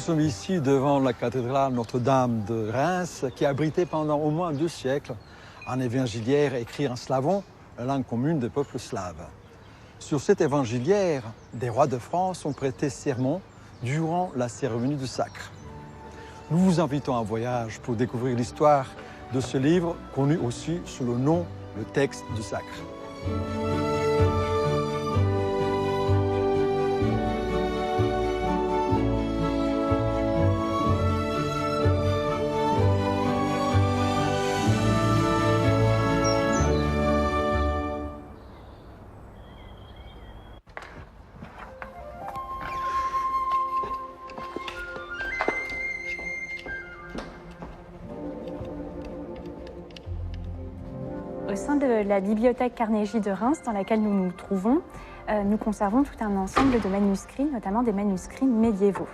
sommes ici devant la cathédrale Notre-Dame de Reims, qui a abrité pendant au moins 2 siècles un évangéliaire écrit en slavon, la langue commune des peuples slaves. Sur cet évangéliaire, des rois de France ont prêté serment durant la cérémonie du sacre. Nous vous invitons à un voyage pour découvrir l'histoire de ce livre, connu aussi sous le nom Le texte du sacre. Au sein de la bibliothèque Carnegie de Reims, dans laquelle nous nous trouvons, nous conservons tout un ensemble de manuscrits, notamment des manuscrits médiévaux.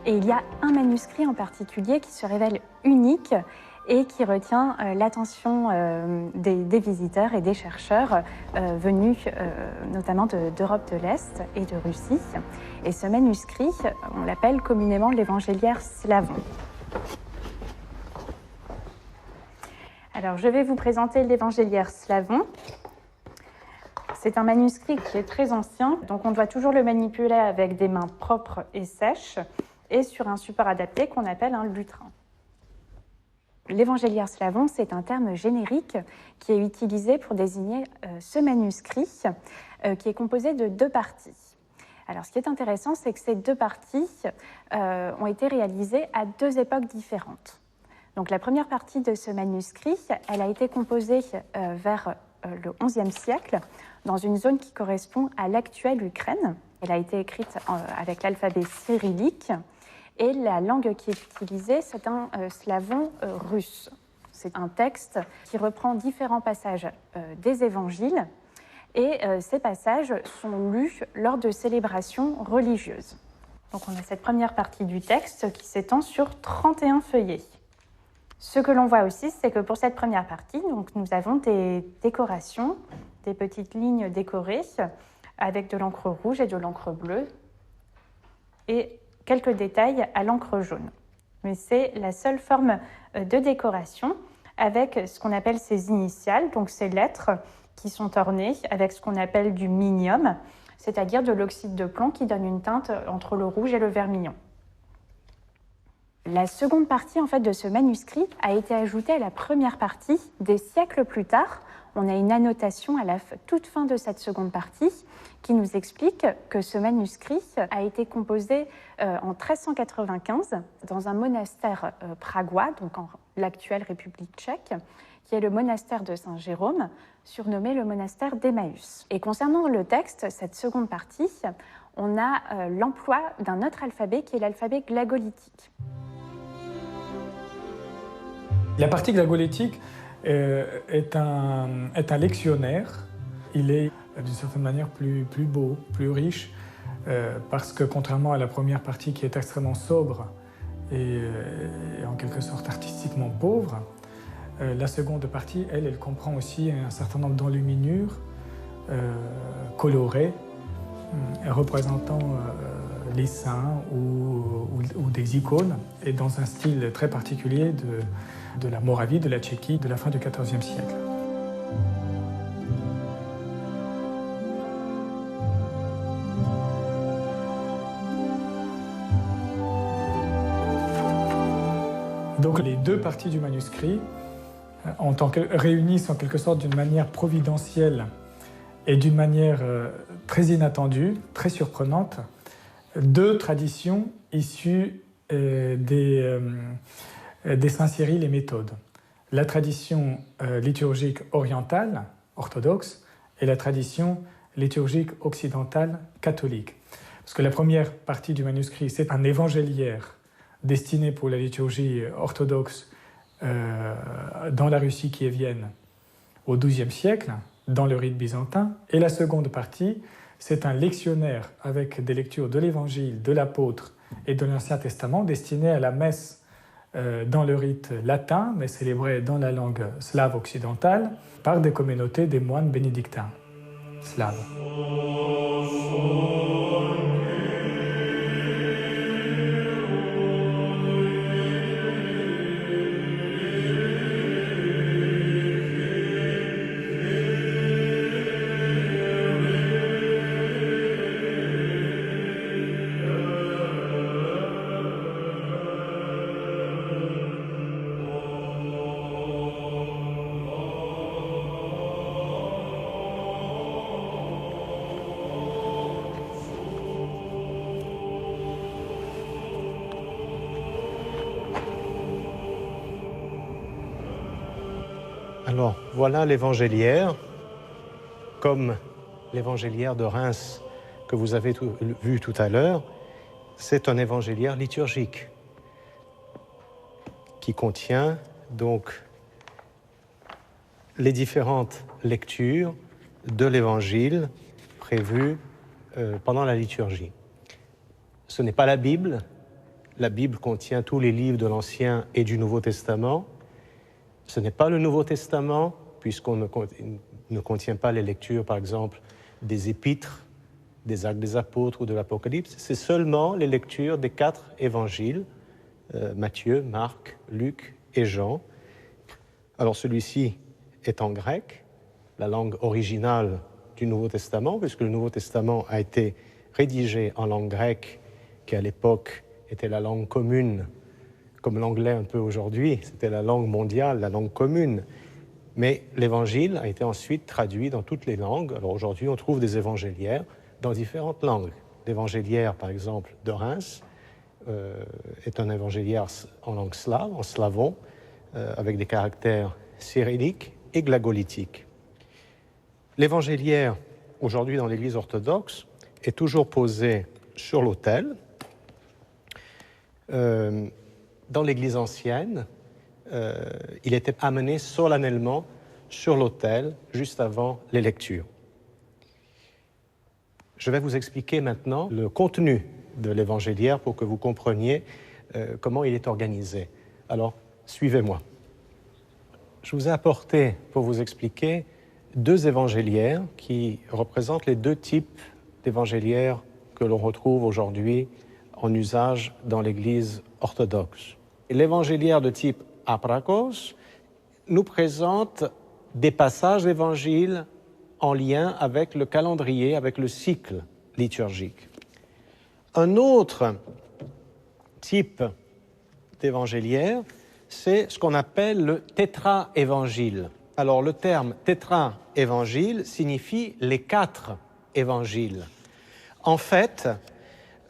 Et il y a un manuscrit en particulier qui se révèle unique et qui retient l'attention des visiteurs et des chercheurs venus notamment d'Europe de l'Est et de Russie. Et ce manuscrit, on l'appelle communément l'Évangéliaire slavon. Alors, je vais vous présenter l'Évangéliaire slavon. C'est un manuscrit qui est très ancien, donc on doit toujours le manipuler avec des mains propres et sèches et sur un support adapté qu'on appelle un lutrin. L'Évangéliaire slavon, c'est un terme générique qui est utilisé pour désigner ce manuscrit qui est composé de 2 parties. Alors, ce qui est intéressant, c'est que ces 2 parties ont été réalisées à 2 époques différentes. Donc, la première partie de ce manuscrit, elle a été composée vers le XIe siècle dans une zone qui correspond à l'actuelle Ukraine. Elle a été écrite avec l'alphabet cyrillique et la langue qui est utilisée, c'est un slavon russe. C'est un texte qui reprend différents passages des évangiles et ces passages sont lus lors de célébrations religieuses. Donc, on a cette première partie du texte qui s'étend sur 31 feuillets. Ce que l'on voit aussi, c'est que pour cette première partie, donc, nous avons des décorations, des petites lignes décorées avec de l'encre rouge et de l'encre bleue et quelques détails à l'encre jaune. Mais c'est la seule forme de décoration avec ce qu'on appelle ces initiales, donc ces lettres qui sont ornées avec ce qu'on appelle du minium, c'est-à-dire de l'oxyde de plomb qui donne une teinte entre le rouge et le vermillon. La seconde partie en fait, de ce manuscrit a été ajoutée à la première partie des siècles plus tard. On a une annotation à la toute fin de cette seconde partie qui nous explique que ce manuscrit a été composé en 1395 dans un monastère pragois, donc en l'actuelle République tchèque, qui est le monastère de Saint-Jérôme, surnommé le monastère d'Emmaüs. Et concernant le texte, cette seconde partie, on a l'emploi d'un autre alphabet qui est l'alphabet glagolitique. La partie glagolitique est un lectionnaire. Il est d'une certaine manière plus beau, plus riche, parce que contrairement à la première partie qui est extrêmement sobre et en quelque sorte artistiquement pauvre, la seconde partie, elle comprend aussi un certain nombre d'enluminures colorées représentant les saints ou des icônes, et dans un style très particulier de la Moravie, de la Tchéquie, de la fin du XIVe siècle. Donc les 2 parties du manuscrit réunissent en quelque sorte d'une manière providentielle et d'une manière très inattendue, très surprenante, 2 traditions issues des saints Cyril et Méthode. La tradition liturgique orientale, orthodoxe, et la tradition liturgique occidentale, catholique. Parce que la première partie du manuscrit, c'est un évangéliaire destiné pour la liturgie orthodoxe dans la Russie kiévienne au XIIe siècle, dans le rite byzantin. Et la seconde partie, c'est un lectionnaire avec des lectures de l'Évangile, de l'Apôtre et de l'Ancien Testament destiné à la messe dans le rite latin, mais célébré dans la langue slave occidentale par des communautés des moines bénédictins slaves. Alors, voilà l'évangéliaire, comme l'évangéliaire de Reims que vous avez vu tout à l'heure. C'est un évangéliaire liturgique qui contient donc les différentes lectures de l'évangile prévues pendant la liturgie. Ce n'est pas la Bible. La Bible contient tous les livres de l'Ancien et du Nouveau Testament. Ce n'est pas le Nouveau Testament, puisqu'on ne contient pas les lectures, par exemple, des Épîtres, des Actes des Apôtres ou de l'Apocalypse. C'est seulement les lectures des 4 évangiles, Matthieu, Marc, Luc et Jean. Alors celui-ci est en grec, la langue originale du Nouveau Testament, puisque le Nouveau Testament a été rédigé en langue grecque, qui à l'époque était la langue commune, comme l'anglais un peu aujourd'hui, c'était la langue mondiale, la langue commune. Mais l'Évangile a été ensuite traduit dans toutes les langues. Alors aujourd'hui, on trouve des évangéliaires dans différentes langues. L'évangéliaire, par exemple, de Reims, est un évangéliaire en langue slave, en slavon, avec des caractères cyrilliques et glagolitiques. L'évangéliaire, aujourd'hui dans l'Église orthodoxe, est toujours posé sur l'autel. Dans l'Église ancienne, il était amené solennellement sur l'autel juste avant les lectures. Je vais vous expliquer maintenant le contenu de l'évangéliaire pour que vous compreniez comment il est organisé. Alors, suivez-moi. Je vous ai apporté, pour vous expliquer, 2 évangéliaires qui représentent les 2 types d'évangéliaires que l'on retrouve aujourd'hui en usage dans l'Église orthodoxe. L'évangéliaire de type aprakos nous présente des passages d'évangile en lien avec le calendrier, avec le cycle liturgique. Un autre type d'évangéliaire, c'est ce qu'on appelle le tétra-évangile. Alors le terme tétra-évangile signifie les 4 évangiles. En fait,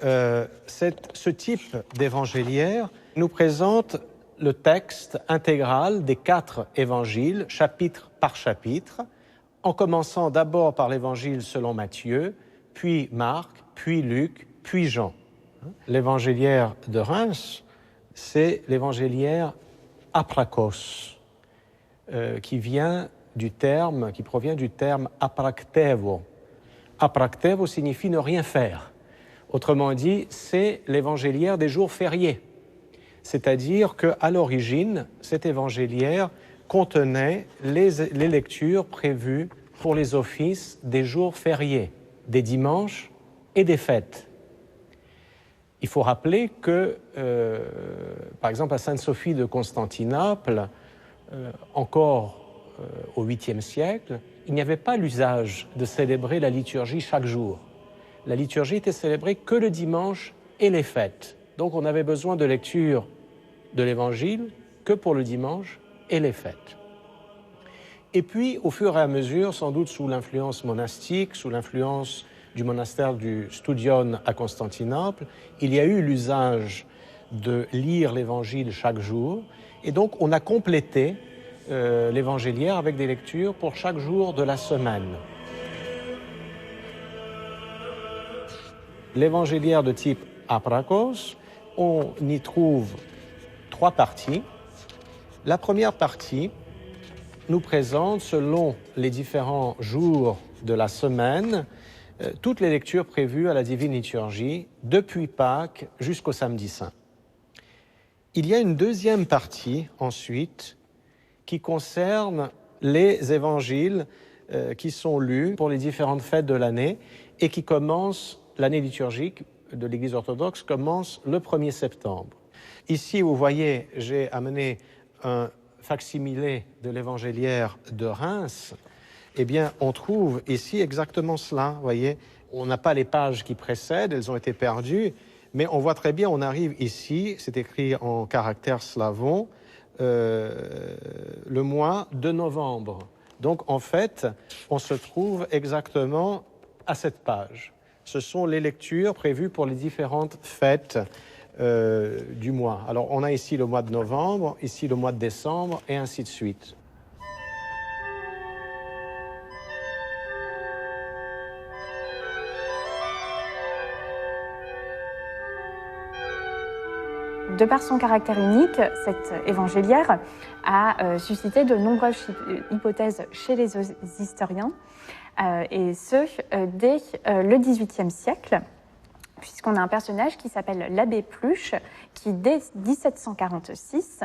ce type d'évangéliaire nous présente le texte intégral des 4 évangiles, chapitre par chapitre, en commençant d'abord par l'évangile selon Matthieu, puis Marc, puis Luc, puis Jean. L'évangéliaire de Reims, c'est l'évangéliaire aprakos, qui provient du terme apraktevo. Apraktevo signifie ne rien faire. Autrement dit, c'est l'évangéliaire des jours fériés. C'est-à-dire qu'à l'origine, cet évangéliaire contenait les lectures prévues pour les offices des jours fériés, des dimanches et des fêtes. Il faut rappeler que, par exemple, à Sainte-Sophie de Constantinople, encore au 8e siècle, il n'y avait pas l'usage de célébrer la liturgie chaque jour. La liturgie était célébrée que le dimanche et les fêtes. Donc on avait besoin de lecture de l'Évangile que pour le dimanche et les fêtes. Et puis, au fur et à mesure, sans doute sous l'influence monastique, sous l'influence du monastère du Studione à Constantinople, il y a eu l'usage de lire l'Évangile chaque jour. Et donc, on a complété l'évangéliaire avec des lectures pour chaque jour de la semaine. L'évangéliaire de type aprakos, on y trouve 3 parties. La première partie nous présente, selon les différents jours de la semaine, toutes les lectures prévues à la Divine Liturgie, depuis Pâques jusqu'au Samedi Saint. Il y a une deuxième partie, ensuite, qui concerne les évangiles qui sont lus pour les différentes fêtes de l'année et qui commencent, l'année liturgique de l'Église orthodoxe commence le 1er septembre. Ici, vous voyez, j'ai amené un facsimilé de l'évangéliaire de Reims. Eh bien, on trouve ici exactement cela, vous voyez. On n'a pas les pages qui précèdent, elles ont été perdues, mais on voit très bien, on arrive ici, c'est écrit en caractère slavon, le mois de novembre. Donc, en fait, on se trouve exactement à cette page. Ce sont les lectures prévues pour les différentes fêtes du mois. Alors, on a ici le mois de novembre, ici le mois de décembre, et ainsi de suite. de par son caractère unique, cette évangéliaire a suscité de nombreuses hypothèses chez les historiens, et ce, dès le XVIIIe siècle, puisqu'on a un personnage qui s'appelle l'abbé Pluche, qui, dès 1746,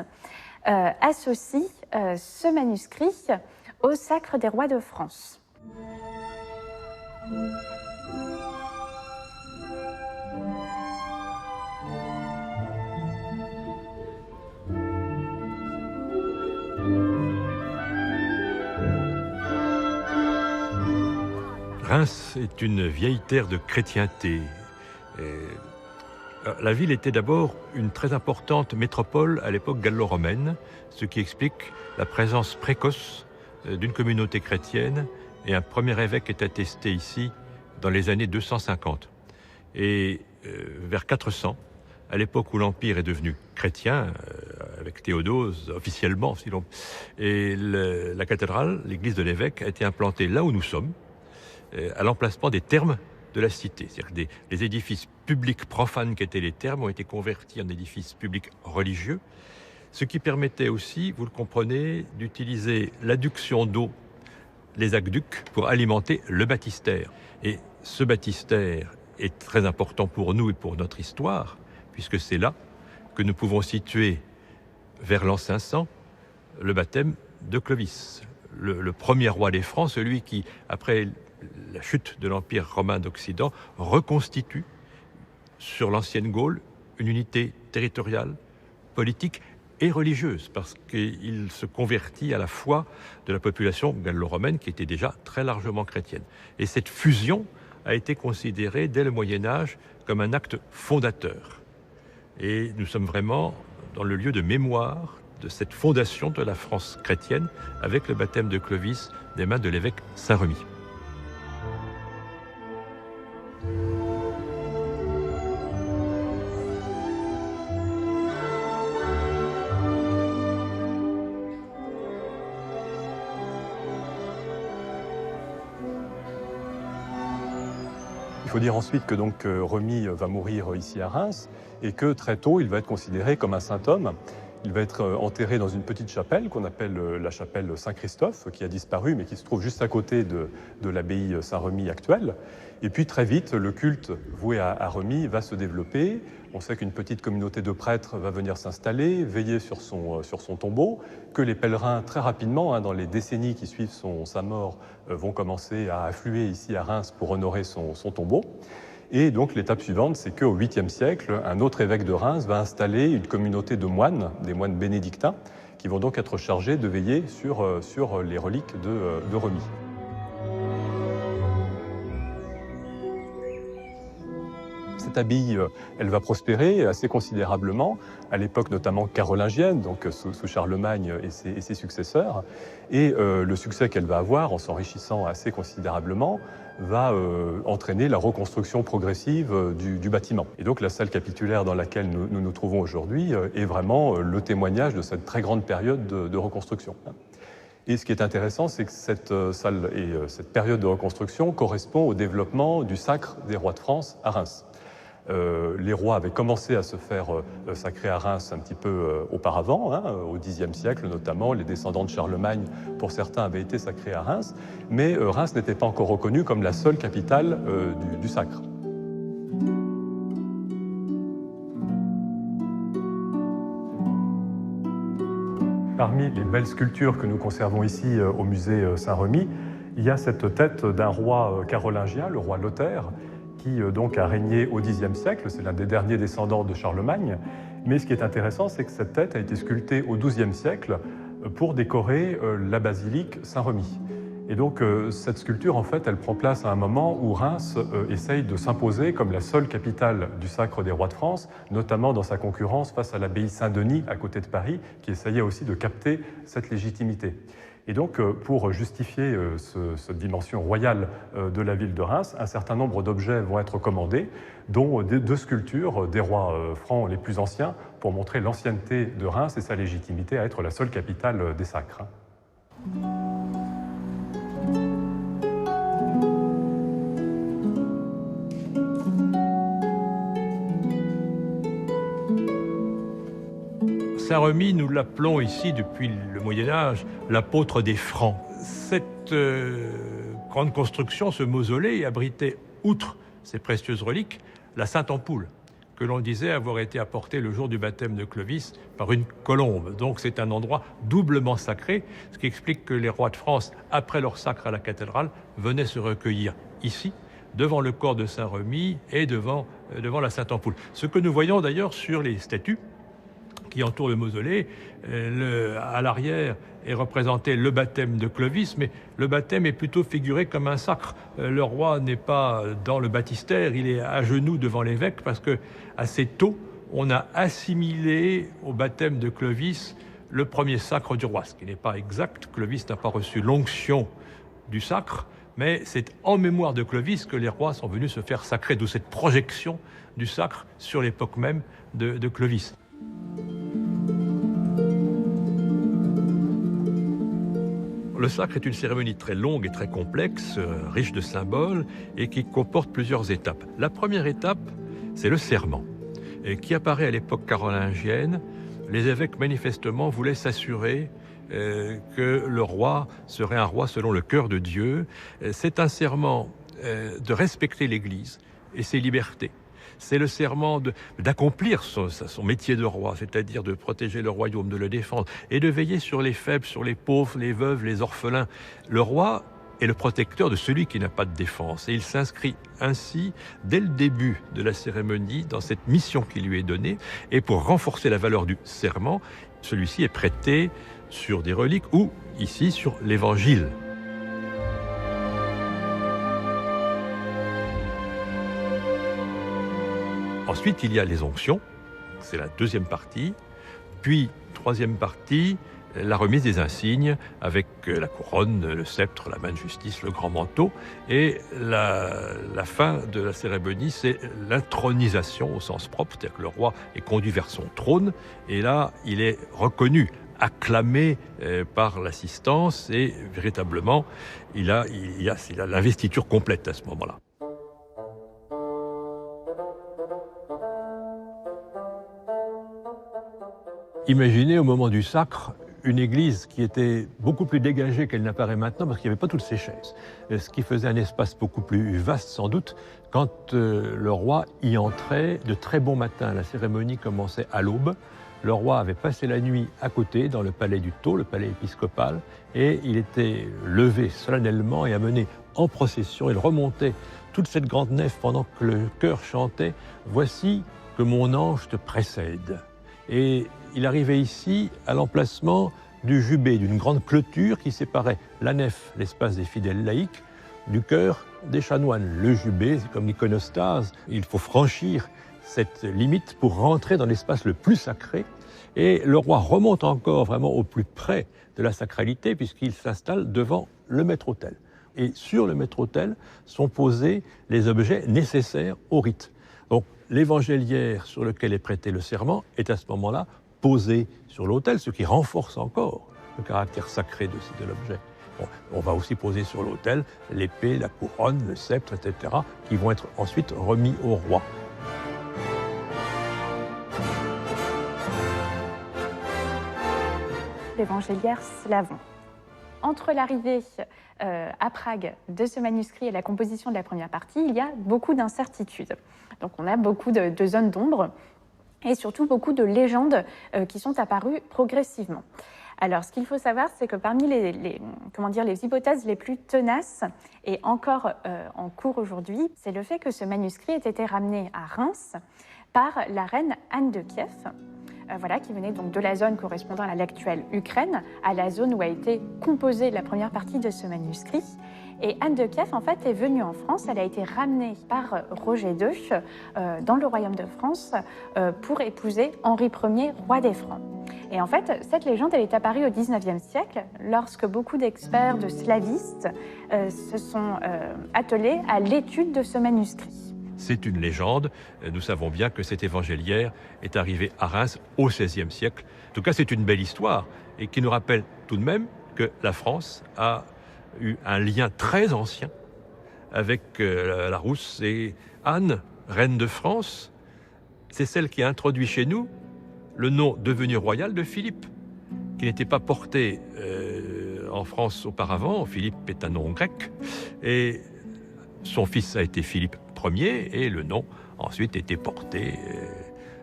associe ce manuscrit au Sacre des rois de France. Reims est une vieille terre de chrétienté. La ville était d'abord une très importante métropole à l'époque gallo-romaine, ce qui explique la présence précoce d'une communauté chrétienne, et un premier évêque est attesté ici dans les années 250. Et vers 400, à l'époque où l'Empire est devenu chrétien, avec Théodose officiellement, et la cathédrale, l'église de l'évêque, a été implantée là où nous sommes, à l'emplacement des thermes de la cité. C'est-à-dire que les édifices publics profanes qu'étaient les thermes ont été convertis en édifices publics religieux, ce qui permettait aussi, vous le comprenez, d'utiliser l'adduction d'eau, les aqueducs, pour alimenter le baptistère. Et ce baptistère est très important pour nous et pour notre histoire, puisque c'est là que nous pouvons situer, vers l'an 500, le baptême de Clovis, le premier roi des Francs, celui qui, après la chute de l'Empire romain d'Occident, reconstitue sur l'ancienne Gaule une unité territoriale, politique et religieuse, parce qu'il se convertit à la foi de la population gallo-romaine qui était déjà très largement chrétienne. Et cette fusion a été considérée dès le Moyen-Âge comme un acte fondateur. Et nous sommes vraiment dans le lieu de mémoire de cette fondation de la France chrétienne avec le baptême de Clovis des mains de l'évêque Saint-Remy. Il faut dire ensuite que donc Remy va mourir ici à Reims et que très tôt il va être considéré comme un saint homme. Il va être enterré dans une petite chapelle qu'on appelle la chapelle Saint-Christophe, qui a disparu mais qui se trouve juste à côté de l'abbaye Saint-Remy actuelle. Et puis très vite, le culte voué à Remy va se développer. On sait qu'une petite communauté de prêtres va venir s'installer, veiller sur son tombeau, que les pèlerins très rapidement, dans les décennies qui suivent sa mort, vont commencer à affluer ici à Reims pour honorer son tombeau. Et donc l'étape suivante, c'est qu'au 8e siècle, un autre évêque de Reims va installer une communauté de moines, des moines bénédictins, qui vont donc être chargés de veiller sur les reliques de Remy. Cette abbaye, elle va prospérer assez considérablement, à l'époque notamment carolingienne, donc sous Charlemagne et ses successeurs. Et le succès qu'elle va avoir, en s'enrichissant assez considérablement, va entraîner la reconstruction progressive du bâtiment. Et donc la salle capitulaire dans laquelle nous nous trouvons aujourd'hui est vraiment le témoignage de cette très grande période de reconstruction. Et ce qui est intéressant, c'est que cette salle et cette période de reconstruction correspond au développement du sacre des rois de France à Reims. Les rois avaient commencé à se faire sacrer à Reims un petit peu auparavant, au Xe siècle notamment. Les descendants de Charlemagne, pour certains, avaient été sacrés à Reims, mais Reims n'était pas encore reconnue comme la seule capitale du sacre. Parmi les belles sculptures que nous conservons ici au musée Saint-Remy, il y a cette tête d'un roi carolingien, le roi Lothaire, qui donc a régné au Xe siècle. C'est l'un des derniers descendants de Charlemagne. Mais ce qui est intéressant, c'est que cette tête a été sculptée au XIIe siècle pour décorer la basilique Saint-Remy. Et donc cette sculpture, en fait, elle prend place à un moment où Reims essaye de s'imposer comme la seule capitale du sacre des rois de France, notamment dans sa concurrence face à l'abbaye Saint-Denis à côté de Paris, qui essayait aussi de capter cette légitimité. Et donc, pour justifier cette dimension royale de la ville de Reims, un certain nombre d'objets vont être commandés, dont deux sculptures des rois francs les plus anciens, pour montrer l'ancienneté de Reims et sa légitimité à être la seule capitale des sacres. Saint-Remy, nous l'appelons ici depuis le Moyen-Âge l'apôtre des Francs. Cette grande construction, ce mausolée, abritait, outre ces précieuses reliques, la Sainte Ampoule, que l'on disait avoir été apportée le jour du baptême de Clovis par une colombe. Donc c'est un endroit doublement sacré, ce qui explique que les rois de France, après leur sacre à la cathédrale, venaient se recueillir ici, devant le corps de Saint-Remy et devant la Sainte Ampoule. Ce que nous voyons d'ailleurs sur les statues qui entourent le mausolée. À l'arrière est représenté le baptême de Clovis, mais le baptême est plutôt figuré comme un sacre. Le roi n'est pas dans le baptistère, il est à genoux devant l'évêque parce que assez tôt, on a assimilé au baptême de Clovis le premier sacre du roi, ce qui n'est pas exact. Clovis n'a pas reçu l'onction du sacre, mais c'est en mémoire de Clovis que les rois sont venus se faire sacrer, d'où cette projection du sacre sur l'époque même de Clovis. Le sacre est une cérémonie très longue et très complexe, riche de symboles et qui comporte plusieurs étapes. La première étape, c'est le serment, qui apparaît à l'époque carolingienne. Les évêques manifestement voulaient s'assurer que le roi serait un roi selon le cœur de Dieu. C'est un serment de respecter l'Église et ses libertés. C'est le serment d'accomplir son métier de roi, c'est-à-dire de protéger le royaume, de le défendre et de veiller sur les faibles, sur les pauvres, les veuves, les orphelins. Le roi est le protecteur de celui qui n'a pas de défense. Et il s'inscrit ainsi, dès le début de la cérémonie, dans cette mission qui lui est donnée. Et pour renforcer la valeur du serment, celui-ci est prêté sur des reliques ou, ici, sur l'Évangile. Ensuite, il y a les onctions, c'est la deuxième partie. Puis, troisième partie, la remise des insignes avec la couronne, le sceptre, la main de justice, le grand manteau. Et la fin de la cérémonie, c'est l'intronisation au sens propre, c'est-à-dire que le roi est conduit vers son trône. Et là, il est reconnu, acclamé par l'assistance et véritablement, il a l'investiture complète à ce moment-là. Imaginez au moment du sacre une église qui était beaucoup plus dégagée qu'elle n'apparaît maintenant parce qu'il n'y avait pas toutes ces chaises. Ce qui faisait un espace beaucoup plus vaste sans doute quand le roi y entrait de très bon matin. La cérémonie commençait à l'aube. Le roi avait passé la nuit à côté dans le palais du Thau, le palais épiscopal, et il était levé solennellement et amené en procession. Il remontait toute cette grande nef pendant que le chœur chantait « Voici que mon ange te précède ». Et il arrivait ici à l'emplacement du jubé, d'une grande clôture qui séparait la nef, l'espace des fidèles laïcs, du chœur des chanoines. Le jubé, c'est comme l'iconostase, il faut franchir cette limite pour rentrer dans l'espace le plus sacré. Et le roi remonte encore vraiment au plus près de la sacralité puisqu'il s'installe devant le maître-autel. Et sur le maître-autel sont posés les objets nécessaires au rite. Donc l'évangéliaire sur lequel est prêté le serment est à ce moment-là posé sur l'autel, ce qui renforce encore le caractère sacré de l'objet. Bon, on va aussi poser sur l'autel l'épée, la couronne, le sceptre, etc., qui vont être ensuite remis au roi. L'évangéliaire Slavon. Entre l'arrivée à Prague de ce manuscrit et la composition de la première partie, il y a beaucoup d'incertitudes. Donc on a beaucoup de zones d'ombre et surtout beaucoup de légendes qui sont apparues progressivement. Alors ce qu'il faut savoir, c'est que parmi les hypothèses les plus tenaces et encore en cours aujourd'hui, c'est le fait que ce manuscrit ait été ramené à Reims par la reine Anne de Kiev, qui venait donc de la zone correspondant à l'actuelle Ukraine, à la zone où a été composée la première partie de ce manuscrit. Et Anne de Kiev, en fait, est venue en France. Elle a été ramenée par Roger II dans le royaume de France pour épouser Henri Ier, roi des Francs. Et en fait, cette légende, elle est apparue au XIXe siècle, lorsque beaucoup d'experts, de slavistes, se sont attelés à l'étude de ce manuscrit. C'est une légende. Nous savons bien que cet évangéliaire est arrivé à Reims au XVIe siècle. En tout cas, c'est une belle histoire et qui nous rappelle tout de même que la France a eu un lien très ancien avec la Rousse. Et Anne, reine de France, c'est celle qui a introduit chez nous le nom devenu royal de Philippe, qui n'était pas porté en France auparavant. Philippe est un nom grec, et son fils a été Philippe Ier, et le nom ensuite a été porté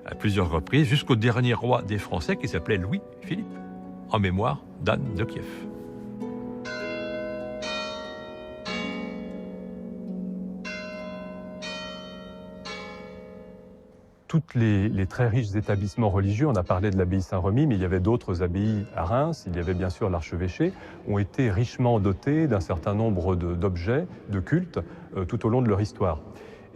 à plusieurs reprises jusqu'au dernier roi des Français qui s'appelait Louis-Philippe, en mémoire d'Anne de Kiev. Tous les très riches établissements religieux, on a parlé de l'abbaye Saint-Remy, mais il y avait d'autres abbayes à Reims, il y avait bien sûr l'archevêché, ont été richement dotés d'un certain nombre d'objets, de cultes, tout au long de leur histoire.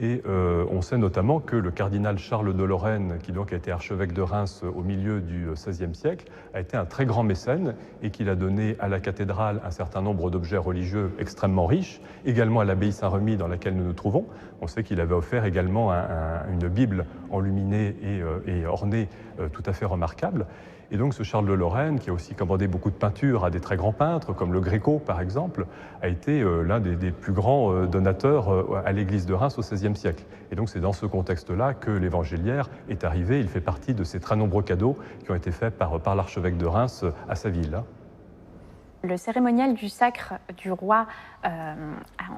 Et on sait notamment que le cardinal Charles de Lorraine, qui donc a été archevêque de Reims au milieu du XVIe siècle, a été un très grand mécène et qu'il a donné à la cathédrale un certain nombre d'objets religieux extrêmement riches, également à l'abbaye Saint-Remy dans laquelle nous nous trouvons. On sait qu'il avait offert également une Bible enluminée et ornée tout à fait remarquable. Et donc ce Charles de Lorraine, qui a aussi commandé beaucoup de peintures à des très grands peintres, comme le Gréco par exemple, a été l'un des plus grands donateurs à l'église de Reims au XVIe siècle. Et donc c'est dans ce contexte-là que l'Évangéliaire est arrivé. Il fait partie de ces très nombreux cadeaux qui ont été faits par l'archevêque de Reims à sa ville. Le cérémonial du sacre du roi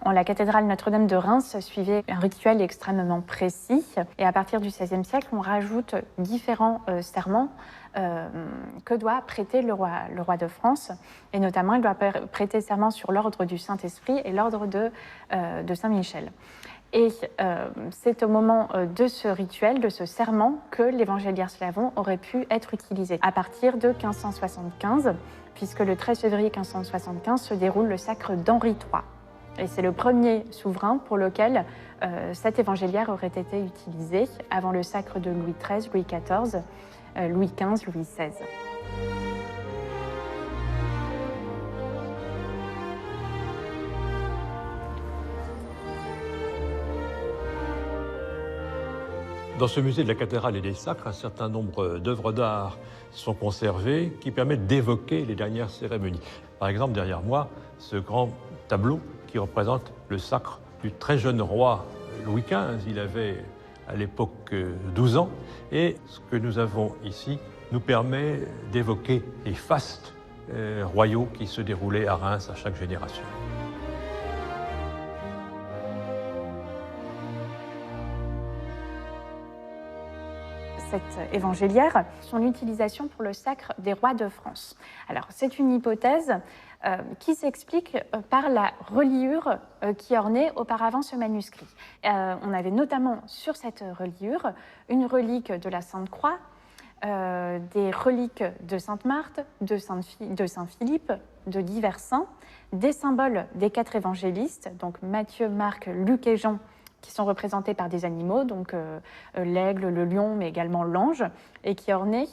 en la cathédrale Notre-Dame de Reims suivait un rituel extrêmement précis. Et à partir du XVIe siècle, on rajoute différents serments que doit prêter le roi de France. Et notamment, il doit prêter serment sur l'ordre du Saint-Esprit et l'ordre de Saint-Michel. Et c'est au moment de ce rituel, de ce serment, que l'évangéliaire slavon aurait pu être utilisé. À partir de 1575, puisque le 13 février 1575 se déroule le sacre d'Henri III. Et c'est le premier souverain pour lequel cet évangéliaire aurait été utilisé avant le sacre de Louis XIII, Louis XIV, Louis XV, Louis XVI. Dans ce musée de la cathédrale et des sacres, un certain nombre d'œuvres d'art sont conservées qui permettent d'évoquer les dernières cérémonies. Par exemple, derrière moi, ce grand tableau qui représente le sacre du très jeune roi Louis XV. Il avait à l'époque 12 ans. Et ce que nous avons ici nous permet d'évoquer les fastes royaux qui se déroulaient à Reims à chaque génération. Cette évangéliaire, son utilisation pour le sacre des rois de France. Alors, c'est une hypothèse qui s'explique par la reliure qui ornait auparavant ce manuscrit. On avait notamment sur cette reliure une relique de la Sainte Croix, des reliques de Sainte Marthe, de Saint Philippe, de divers saints, des symboles des 4 évangélistes, donc Matthieu, Marc, Luc et Jean, qui sont représentés par des animaux, donc l'aigle, le lion, mais également l'ange, et qui ornaient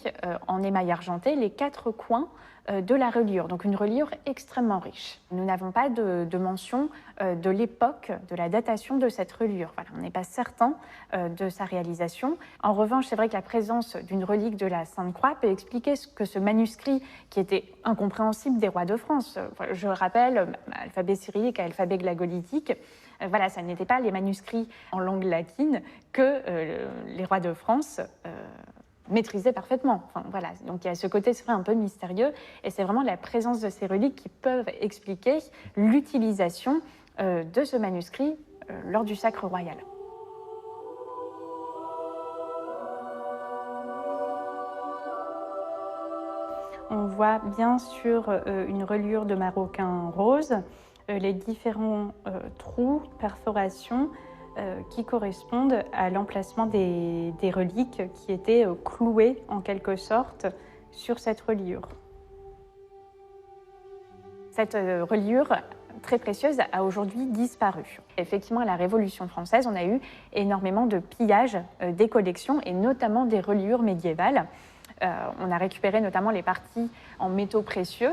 en émail argenté les 4 coins de la reliure, donc une reliure extrêmement riche. Nous n'avons pas de mention de l'époque, de la datation de cette reliure. Voilà, on n'est pas certain de sa réalisation. En revanche, c'est vrai que la présence d'une relique de la Sainte Croix peut expliquer que ce manuscrit, qui était incompréhensible des rois de France, je le rappelle, alphabet cyrillique, alphabet glagolitique, voilà, ça n'était pas les manuscrits en langue latine que les rois de France maîtrisaient parfaitement. Enfin, voilà. Donc il y a ce côté, c'est vrai, un peu mystérieux, et c'est vraiment la présence de ces reliques qui peuvent expliquer l'utilisation de ce manuscrit lors du sacre royal. On voit bien sûr une reliure de maroquin rose, les différents trous, perforations qui correspondent à l'emplacement des reliques qui étaient clouées en quelque sorte sur cette reliure. Cette reliure très précieuse a aujourd'hui disparu. Effectivement, à la Révolution française, on a eu énormément de pillages des collections et notamment des reliures médiévales. On a récupéré notamment les parties en métaux précieux,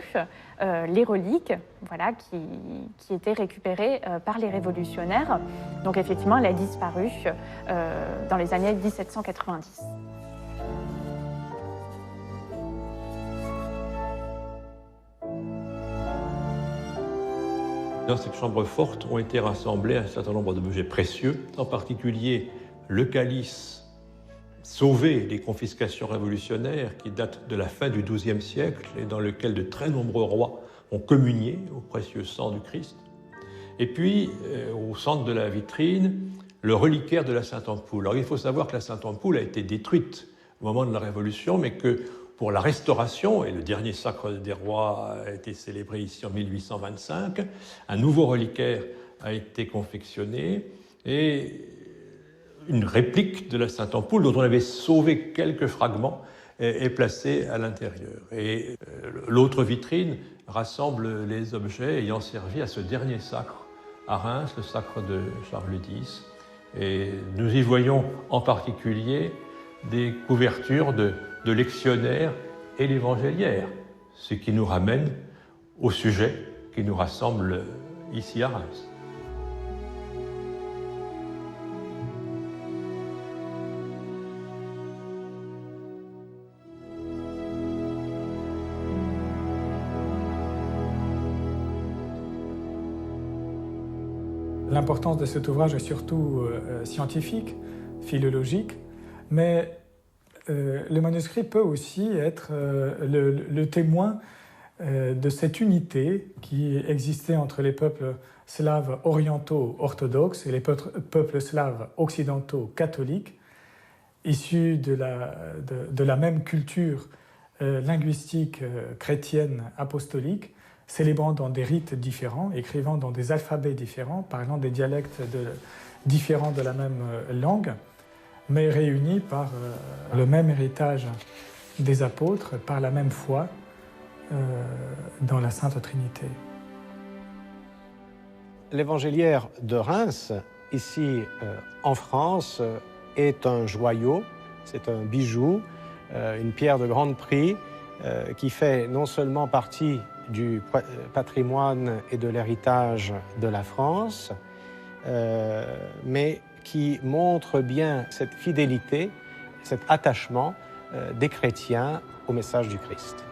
les reliques, voilà, qui étaient récupérées par les révolutionnaires. Donc effectivement, elle a disparu dans les années 1790. Dans cette chambre forte ont été rassemblés un certain nombre d'objets précieux, en particulier le calice sauvé des confiscations révolutionnaires qui datent de la fin du XIIe siècle et dans lequel de très nombreux rois ont communié au précieux sang du Christ. Et puis, au centre de la vitrine, le reliquaire de la Sainte-Ampoule. Alors, il faut savoir que la Sainte-Ampoule a été détruite au moment de la Révolution, mais que pour la restauration, et le dernier sacre des rois a été célébré ici en 1825, un nouveau reliquaire a été confectionné et une réplique de la Sainte-Ampoule dont on avait sauvé quelques fragments est placée à l'intérieur. Et l'autre vitrine rassemble les objets ayant servi à ce dernier sacre à Reims, le sacre de Charles X. Et nous y voyons en particulier des couvertures de lectionnaires et l'évangéliaire, ce qui nous ramène au sujet qui nous rassemble ici à Reims. L'importance de cet ouvrage est surtout scientifique, philologique, mais le manuscrit peut aussi être le témoin de cette unité qui existait entre les peuples slaves orientaux orthodoxes et les peuples slaves occidentaux catholiques, issus de la même culture linguistique chrétienne apostolique, célébrant dans des rites différents, écrivant dans des alphabets différents, parlant des dialectes différents de la même langue, mais réunis par le même héritage des apôtres, par la même foi dans la Sainte Trinité. L'évangéliaire de Reims, ici en France, est un joyau, c'est un bijou, une pierre de grand prix qui fait non seulement partie du patrimoine et de l'héritage de la France, mais qui montre bien cette fidélité, cet attachement des chrétiens au message du Christ.